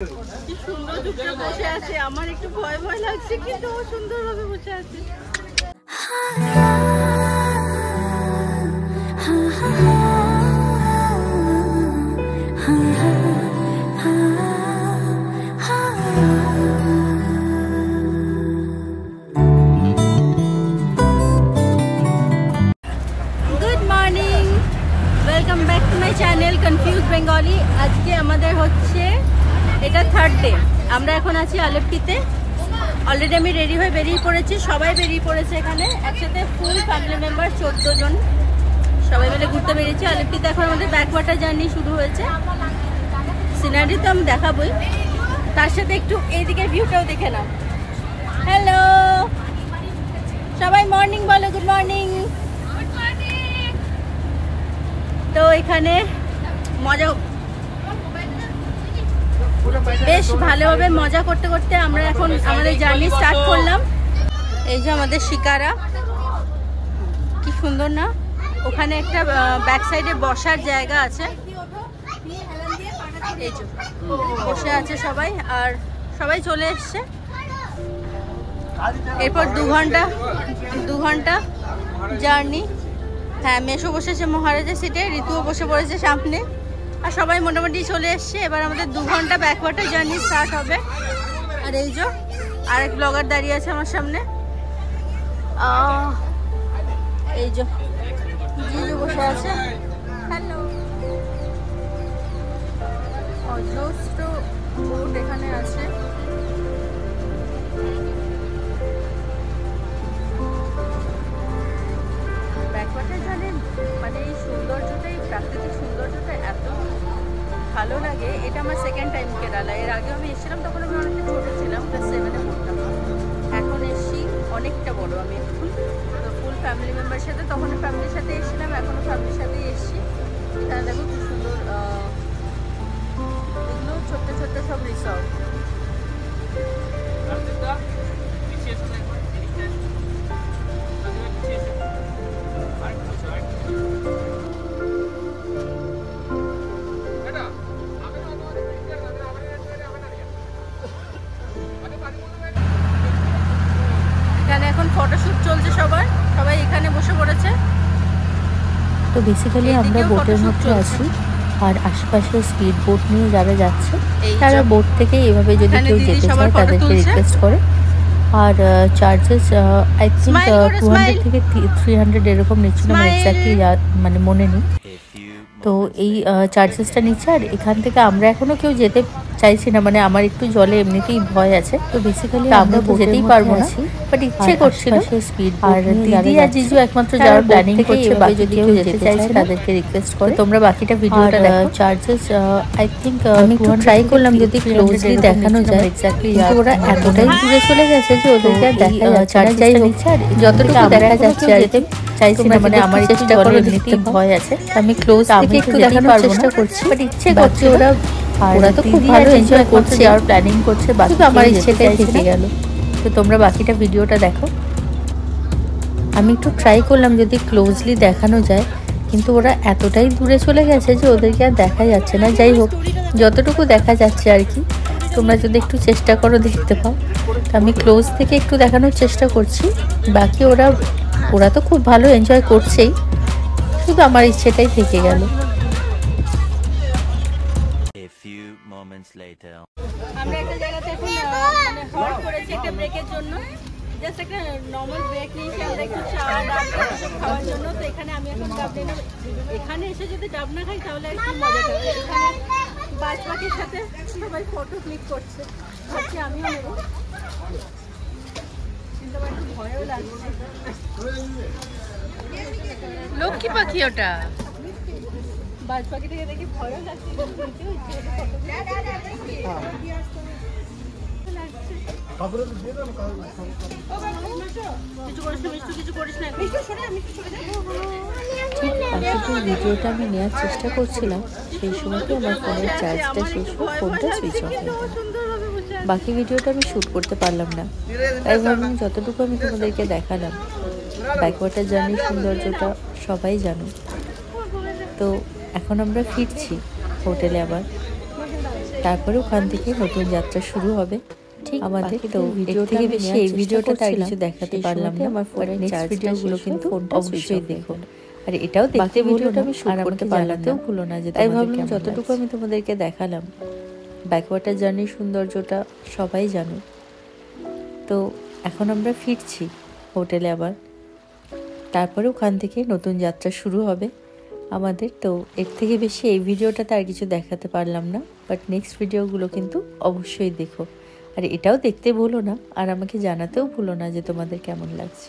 কি সুন্দর চুপচাপ বসে আছে, আমার একটু ভয় ভয় লাগছে কিন্তু ও সুন্দরভাবে বসে আছে। Good morning, welcome back to my channel confuse Bengali. আজকে আমাদের হচ্ছে এটা থার্ড ডে। আমরা এখন আছি আলেপ্পিতে। অলরেডি আমি রেডি হয়ে বেরিয়ে পড়েছি, সবাই বেরিয়ে পড়েছে। এখানে একসাথে ফুল ফ্যামিলি মেম্বার 14 জন সবাই মিলে ঘুরতে বেরিয়েছি আলেপ্পিতে। এখন আমাদের ব্যাকওয়াটার জার্নি শুরু হয়েছে। সিনারি তো আমি দেখাবই, তার সাথে একটু এইদিকে ভিউটাও দেখে নাও। হ্যালো সবাই, মর্নিং বলো, গুড মর্নিং। তো এখানে মজা, বেশ ভালোভাবে মজা করতে করতে আমরা এখন আমাদের জার্নি স্টার্ট করলাম। এই যে আমাদের শিকারা, কি সুন্দর না? ওখানে একটা ব্যাক সাইডে বসার জায়গা আছে, এই যে বসে আছে সবাই, আর সবাই চলে এসছে। এরপর দু ঘন্টা জার্নি। হ্যাঁ, মেশো বসেছে মহারাজের সিটে, ঋতুও বসে পড়েছে সামনে, আর সবাই মোটামুটি চলে এসছে। এবার আমাদের 2 ঘন্টা ব্যাকওয়াটার জার্নি স্টার্ট হবে। আর এই যে আরেক ব্লগার দাঁড়িয়ে আছে আমার সামনে, এই যে জিজু বসে আছে। হ্যালো, অজস্র বোট এখানে আছে। ব্যাকওয়াটার জার্নি মানে এই সৌন্দর্যটা, এই প্রাকৃতিক সৌন্দর্যটা এত ভালো লাগে। এটা আমার সেকেন্ড টাইম কেরালা। এর আগেও আমি এসেছিলাম, তখন আমি অনেকটা ছোটো ছিলাম, ক্লাস 7-এ পড়তাম। এখন এসছি অনেকটা বড় আমি এখন, তো ফুল ফ্যামিলি মেম্বারের সাথে। তখন ফ্যামিলির সাথে এসেছিলাম, এখনও ফ্যামিলির সাথেই এসছি। এখানে দেখো খুব সুন্দর, এগুলো ছোট্ট ছোট্ট সব রিসর্ট। এখানে এখন ফটোশুট চলছে, সবাই এখানে বসে পড়েছে। তো বেসিক্যালি আমরা বোটের মধ্যে আছি, আর আশেপাশে স্পিড বোট নিয়ে যারা যাচ্ছে তারা বোট থেকে এভাবে যদি কেউ যেতে চায় তাদেরকে রিকোয়েস্ট করে। আর চার্জেস আই থিঙ্ক 200 থেকে 300 এরকম নিচ্ছিল, আমার এক্স্যাক্টলি মানে মনে নেই। তো এই চার্জেসটা নিচ্ছে। আর এখান থেকে আমরা এখনো কেউ যেতে চাইছি না, মানে আমার একটু জলে এমনিতেই ভয় আছে। তো বেসিক্যালি আমরা তো যেতেই পারবো না, বাট ইচ্ছে করছিল। স্পিড আর দিদি আর জিজু একমাত্র যাওয়ার প্ল্যানিং করছে, বাকি যদি কেউ যেতে চাইছে তাদেরকে রিকোয়েস্ট করে। তোমরা বাকিটা ভিডিওটা দেখো। চার্জেস আই থিঙ্ক আমি একটু ট্রাই করলাম যদি ক্লোজলি দেখানো যায়, এক্স্যাক্টলি ওরা এতটাই দূরে চলে গেছে যে ওদেরকে আর দেখা যাচ্ছে না। যাই হোক, যতটুকু দেখা যাচ্ছে আর কি চাইছি না, মানে আমার চেষ্টা করে এমনিতেই ভয় আছে। আমি ক্লোজ থেকে একটু দেখানোর চেষ্টা করছি, বাট ইচ্ছে করছে। ওরা তো খুব ভালো এনজয় করছে, আর প্ল্যানিং করছে, বাকি আমার ইচ্ছেটাই থেকে গেল। তো তোমরা বাকিটা ভিডিওটা দেখো। আমি একটু ট্রাই করলাম যদি ক্লোজলি দেখানো যায়, কিন্তু ওরা এতটাই দূরে চলে গেছে যে ওদেরকে আর দেখা যাচ্ছে না। যাই হোক, যতটুকু দেখা যাচ্ছে আর কি, তোমরা যদি একটু চেষ্টা করো দেখতে পাও। তো আমি ক্লোজ থেকে একটু দেখানোর চেষ্টা করছি, বাকি ওরা তো খুব ভালো এনজয় করছেই, শুধু আমার ইচ্ছেটাই থেকে গেল। আমরা একটা জায়গাতে এখন মানে হল্ট করেছি একটা ব্রেকের জন্য, জাস্ট একটা নর্মাল ব্রেক নিয়েছি আমরা একটু চা খাওয়ার জন্য। তো এখানে আমি এখন ডাব নিয়ে নেব। এখানে এসে যদি ডাব না খাই তাহলে আর কি মজা পাবো। এখানে বাজ পাখির সাথে সবাই ফটো ক্লিক করছে, ভাবছি আমিও নেবো, কিন্তু আমার একটু ভয়ও লাগছে। লক্ষ্মী পাখি ওটা, বাজ পাখি থেকে দেখি ভয়ও লাগছে। ভিডিওটা আমি নেওয়ার চেষ্টা করছিলাম, সেই সময়তে আমার ফোনের চার্জটা শেষ হয়ে ফোনটা সুইচ অফ হয়ে গেল। বাকি ভিডিওটা আমি শ্যুট করতে পারলাম না, তাই ভাবলাম যতটুকু আমি তোমাদেরকে দেখালাম। ব্যাকওয়াটার জার্নির সৌন্দর্যটা সবাই জানো। তো এখন আমরা ফিরছি হোটেলে আবার। তারপরে ওখান থেকে নতুন যাত্রা শুরু হবে ঠিক আমাদের। তো ভিডিও থেকে বেশি এই ভিডিওটা তার কিছু দেখাতে পারলাম না, আমার ফোনের নেক্সট ভিডিওগুলো কিন্তু অবশ্যই দেখো। আর এটাও দেখতে ভিডিওটা আমি শুট করতে পারলাতেও ভুলো না, যে তাই ভাবলাম যতটুকু আমি তোমাদেরকে দেখালাম ব্যাকওয়াটার জার্নির সৌন্দর্যটা সবাই জানো। তো এখন আমরা ফিরছি হোটেলে আবার, তারপরে ওখান থেকে নতুন যাত্রা শুরু হবে আমাদের। তো এর থেকে বেশি এই ভিডিওটাতে আর কিছু দেখাতে পারলাম না, বাট নেক্সট ভিডিওগুলো কিন্তু অবশ্যই দেখো। আর এটাও দেখতে ভুলো না, আর আমাকে জানাতেও ভুলো না যে তোমাদের কেমন লাগছে।